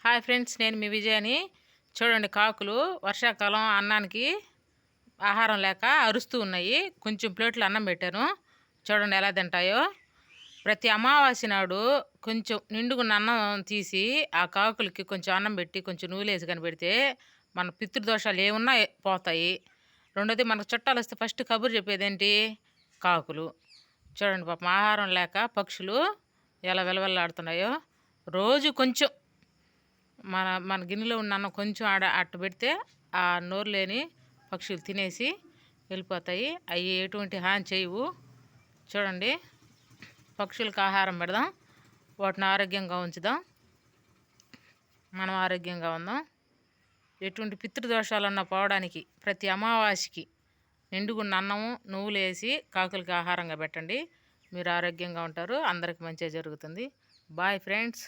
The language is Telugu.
హాయ్ ఫ్రెండ్స్, నేను మీ విజయని. చూడండి, కాకులు వర్షాకాలం అన్నానికి ఆహారం లేక అరుస్తూ ఉన్నాయి. కొంచెం ప్లేట్లు అన్నం పెట్టాను, చూడండి ఎలా తింటాయో. ప్రతి అమావాస్య నాడు కొంచెం నిండుగున్న అన్నం తీసి ఆ కాకులకి కొంచెం అన్నం పెట్టి కొంచెం నూలేసి కనిపెడితే మన పితృదోషాలు ఏమున్నా పోతాయి. రెండోది, మనకు చుట్టాలు వస్తే ఫస్ట్ కబురు చెప్పేది ఏంటి? కాకులు. చూడండి పాపం ఆహారం లేక పక్షులు ఎలా వెలవెల్లాడుతున్నాయో. రోజు కొంచెం మన మన గిన్నెలో ఉన్న అన్నం కొంచెం అట్ట పెడితే ఆ నోరు లేని పక్షులు తినేసి వెళ్ళిపోతాయి. అవి ఎటువంటి హాని చేయవు. చూడండి, పక్షులకు ఆహారం పెడదాం, వాటిని ఆరోగ్యంగా ఉంచుదాం, మనం ఆరోగ్యంగా ఉందాం. ఎటువంటి పితృదోషాలన్నా పోవడానికి ప్రతి అమావాస్యకి నిండుగున్న అన్నము నువ్వులు వేసి కాకులకి ఆహారంగా పెట్టండి. మీరు ఆరోగ్యంగా ఉంటారు, అందరికి మంచిగా జరుగుతుంది. Bye friends.